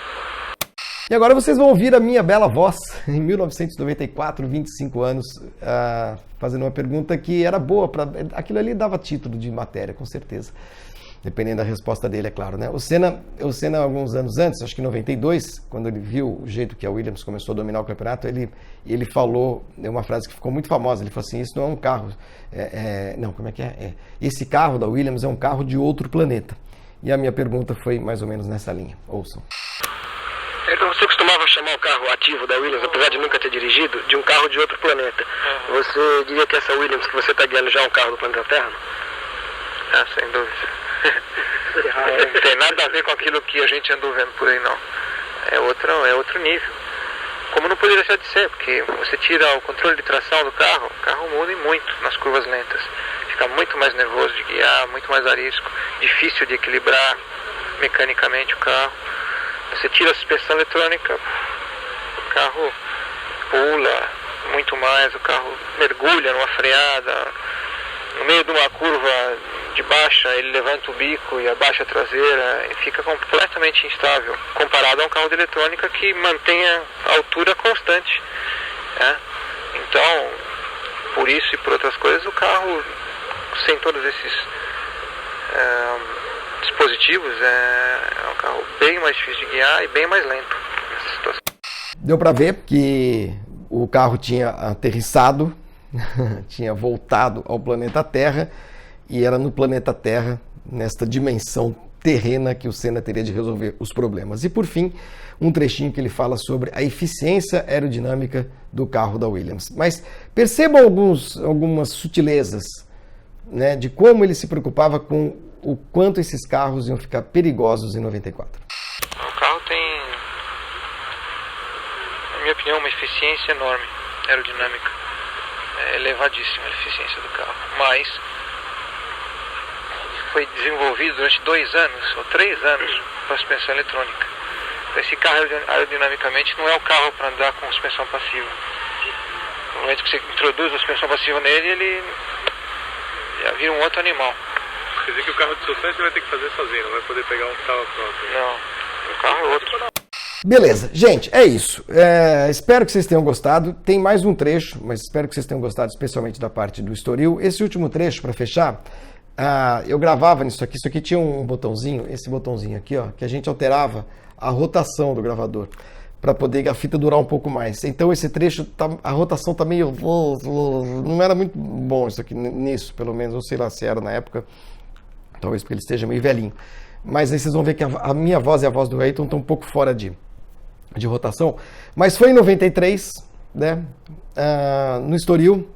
E agora vocês vão ouvir a minha bela voz, em 1994, 25 anos, fazendo uma pergunta que era boa, aquilo ali dava título de matéria, com certeza. Dependendo da resposta dele, é claro, né? O Senna, alguns anos antes, acho que em 92, quando ele viu o jeito que a Williams começou a dominar o campeonato, ele falou uma frase que ficou muito famosa. Ele falou assim: isso não é um carro... esse carro da Williams é um carro de outro planeta. E a minha pergunta foi mais ou menos nessa linha. Ouçam. Então você costumava chamar o carro ativo da Williams, apesar de nunca ter dirigido, de um carro de outro planeta. Você diria que essa Williams que você está guiando já é um carro do planeta Terra? Sem dúvida. Não tem nada a ver com aquilo que a gente andou vendo por aí, não. É outro nível. Como não poderia deixar de ser, porque você tira o controle de tração do carro, o carro muda e muito nas curvas lentas. Fica muito mais nervoso de guiar, muito mais arisco, difícil de equilibrar mecanicamente o carro. Você tira a suspensão eletrônica, o carro pula muito mais, o carro mergulha numa freada, no meio de uma curva de baixa, ele levanta o bico e abaixa a traseira e fica completamente instável, comparado a um carro de eletrônica que mantém a altura constante, né? Então, por isso e por outras coisas, o carro, sem todos esses dispositivos, é um carro bem mais difícil de guiar e bem mais lento nessa situação. Deu para ver que o carro tinha aterrissado, tinha voltado ao planeta Terra, e era no planeta Terra, nesta dimensão terrena, que o Senna teria de resolver os problemas. E por fim, um trechinho que ele fala sobre a eficiência aerodinâmica do carro da Williams. Mas percebam algumas sutilezas, né, de como ele se preocupava com o quanto esses carros iam ficar perigosos em 94. O carro tem, na minha opinião, uma eficiência enorme aerodinâmica. É elevadíssima a eficiência do carro. Mas foi desenvolvido durante 2 anos ou 3 anos para suspensão eletrônica. Então, esse carro aerodinamicamente não é o carro para andar com suspensão passiva. No momento que você introduz a suspensão passiva nele, ele já vira um outro animal. Quer dizer que o carro de sucesso você vai ter que fazer sozinho, não vai poder pegar um carro pronto. Não, o carro é outro. Beleza, gente, é isso. Espero que vocês tenham gostado. Tem mais um trecho, mas espero que vocês tenham gostado, especialmente da parte do Estoril. Esse último trecho, para fechar, eu gravava nisso aqui. Isso aqui tinha um botãozinho, esse botãozinho aqui, ó, que a gente alterava a rotação do gravador para poder a fita durar um pouco mais. Então esse trecho, a rotação tá meio... Não era muito bom isso aqui, nisso, pelo menos. Não sei lá se era na época, talvez porque ele esteja meio velhinho. Mas aí vocês vão ver que a minha voz e a voz do Ayrton estão um pouco fora de rotação. Mas foi em 93, né, no Estoril,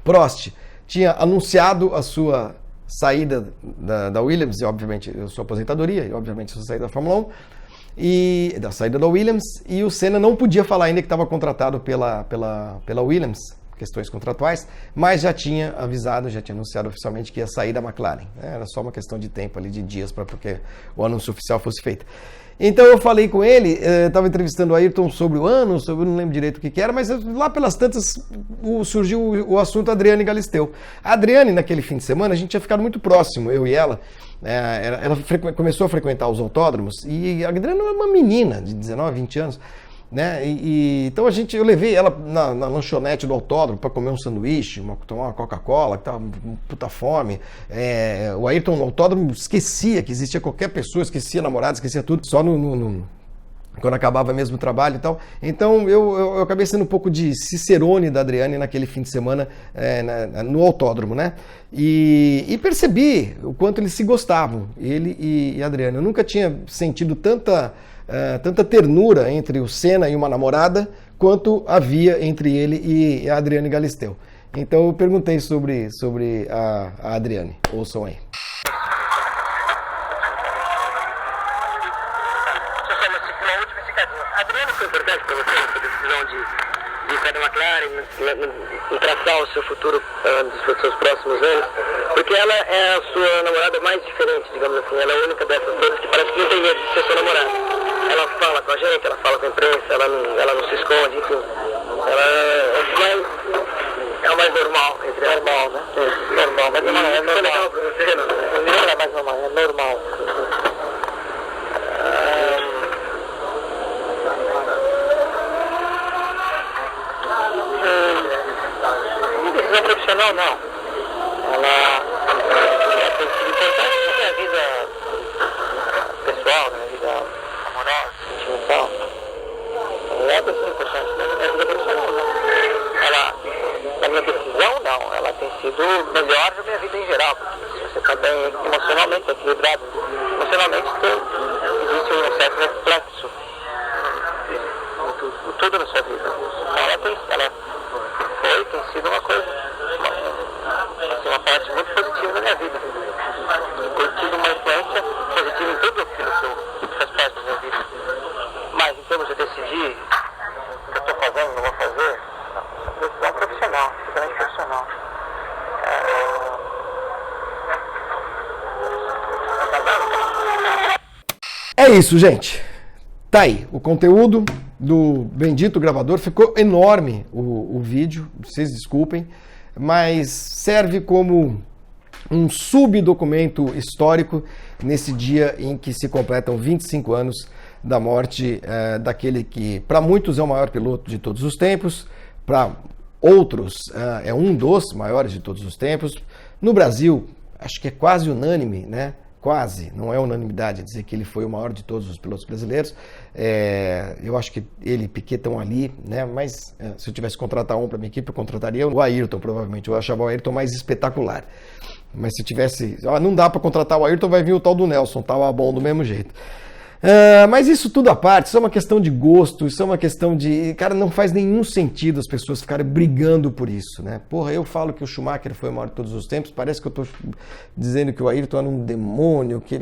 Prost tinha anunciado a sua saída da Williams, e obviamente a sua aposentadoria, e obviamente a sua saída da Fórmula 1, e da saída da Williams, e o Senna não podia falar ainda que estava contratado pela Williams, questões contratuais, mas já tinha avisado, já tinha anunciado oficialmente que ia sair da McLaren. Era só uma questão de tempo ali, de dias, para porque o anúncio oficial fosse feito. Então eu falei com ele, estava entrevistando o Ayrton sobre o ano, eu não lembro direito o que era, mas lá pelas tantas surgiu o assunto Adriane Galisteu. A Adriane, naquele fim de semana, a gente tinha ficado muito próximo, eu e ela. Ela começou a frequentar os autódromos, e a Adriane era uma menina de 19, 20 anos, né? Então eu levei ela na lanchonete do autódromo para comer um sanduíche, tomar uma Coca-Cola, que tava com puta fome. O Ayrton no autódromo esquecia que existia qualquer pessoa, esquecia namorado, esquecia tudo, só quando acabava mesmo o trabalho e tal. Então eu acabei sendo um pouco de cicerone da Adriane naquele fim de semana no autódromo, né? E percebi o quanto eles se gostavam, ele e a Adriane. Eu nunca tinha sentido tanta ternura entre o Senna e uma namorada quanto havia entre ele e a Adriane Galisteu. Então eu perguntei sobre a Adriane. Ouçam aí. Adriane foi importante para você nessa decisão de sair da McLaren, em traçar o seu futuro dos seus próximos anos? Porque ela é a sua namorada mais diferente, digamos assim. Ela é a única dessas todas que parece que não tem medo de ser sua namorada. Ela fala com a gente, ela fala com a imprensa, ela não se esconde, enfim. Ela é o mais normal, entre normal, né? Normal, mas não é normal. Legal pra você, não é mais normal, é normal. Decisão profissional, não. Ela tem sido importante na minha vida pessoal, na minha vida amorosa, sentimental. Ela tem sido importante na minha vida profissional, não. Na minha decisão, não. Ela tem sido melhor na minha vida em geral. Porque se você está bem emocionalmente equilibrado, emocionalmente existe um certo reflexo em tudo na sua vida. Ela tem sido uma coisa, uma parte muito positiva da minha vida. Tem tido uma influência positiva em tudo aquilo que faz parte da minha vida. Mas em termos de decidir o que eu estou fazendo, não vou fazer, é uma decisão profissional, totalmente profissional. É isso, gente. Tá aí, o conteúdo do bendito gravador. Ficou enorme o vídeo, vocês desculpem, mas serve como um subdocumento histórico nesse dia em que se completam 25 anos da morte daquele que para muitos é o maior piloto de todos os tempos, para outros é um dos maiores de todos os tempos. No Brasil, acho que é quase unânime, né? Quase, não é unanimidade dizer que ele foi o maior de todos os pilotos brasileiros. Eu acho que ele e Piquet estão ali, né? Mas se eu tivesse que contratar um para minha equipe, eu contrataria o Ayrton, provavelmente. Eu achava o Ayrton mais espetacular. Mas se tivesse... não dá para contratar o Ayrton, vai vir o tal do Nelson, tava bom do mesmo jeito. Mas isso tudo à parte, isso é uma questão de gosto, isso é uma questão de... Cara, não faz nenhum sentido as pessoas ficarem brigando por isso, né? Porra, eu falo que o Schumacher foi o maior de todos os tempos, parece que eu tô dizendo que o Ayrton era um demônio, que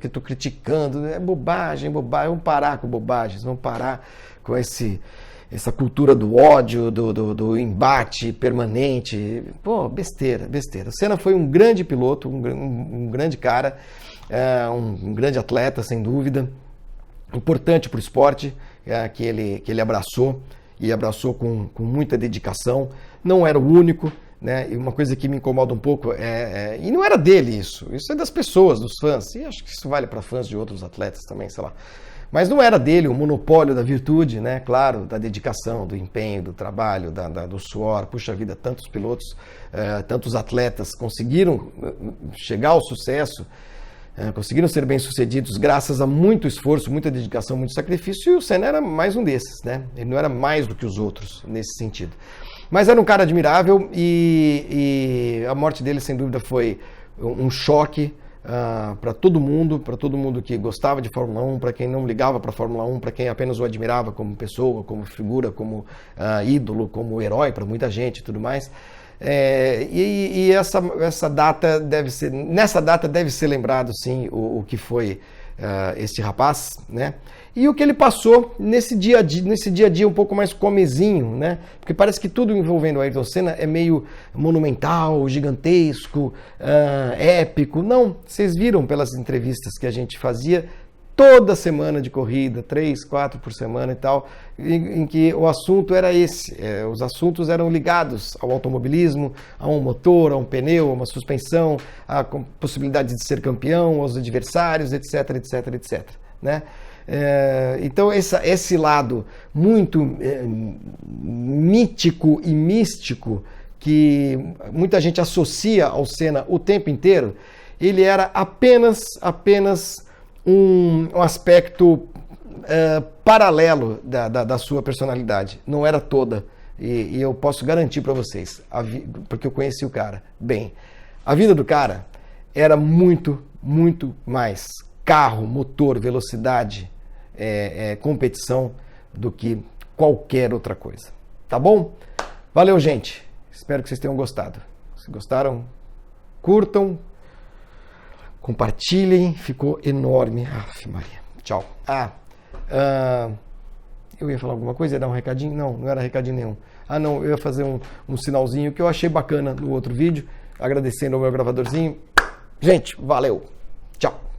eu tô criticando. É bobagem, Vamos parar com bobagens, vamos parar com essa cultura do ódio, do embate permanente. Pô, besteira. O Senna foi um grande piloto, um grande cara, um grande atleta, sem dúvida, importante para o esporte, que ele abraçou, e abraçou com muita dedicação. Não era o único, né? E uma coisa que me incomoda um pouco e não era dele isso é das pessoas, dos fãs, e acho que isso vale para fãs de outros atletas também, sei lá. Mas não era dele o monopólio da virtude, né? Claro, da dedicação, do empenho, do trabalho, do suor. Puxa vida, tantos pilotos, tantos atletas conseguiram chegar ao sucesso, conseguiram ser bem-sucedidos graças a muito esforço, muita dedicação, muito sacrifício, e o Senna era mais um desses, né? Ele não era mais do que os outros nesse sentido. Mas era um cara admirável e a morte dele, sem dúvida, foi um choque para todo mundo que gostava de Fórmula 1, para quem não ligava para a Fórmula 1, para quem apenas o admirava como pessoa, como figura, como ídolo, como herói para muita gente e tudo mais. Essa data nessa data deve ser lembrado, sim, o que foi este rapaz, né? E o que ele passou nesse dia a dia um pouco mais comezinho, né? Porque parece que tudo envolvendo o Ayrton Senna é meio monumental, gigantesco, épico. Não, vocês viram pelas entrevistas que a gente fazia toda semana de corrida, 3, 4 por semana e tal, em que o assunto era esse. Os assuntos eram ligados ao automobilismo, a um motor, a um pneu, a uma suspensão, a possibilidade de ser campeão, aos adversários, etc, etc, etc, né? Então esse lado muito mítico e místico que muita gente associa ao Senna o tempo inteiro, ele era apenas um aspecto paralelo da sua personalidade, não era toda, e eu posso garantir para vocês, porque eu conheci o cara bem, a vida do cara era muito, muito mais carro, motor, velocidade, competição do que qualquer outra coisa. Tá bom? Valeu, gente. Espero que vocês tenham gostado. Se gostaram, curtam, compartilhem. Ficou enorme. Aff, Maria. Tchau. Eu ia falar alguma coisa? Ia dar um recadinho? Não era recadinho nenhum. Não, eu ia fazer um sinalzinho que eu achei bacana no outro vídeo, agradecendo ao meu gravadorzinho. Gente, valeu. Tchau.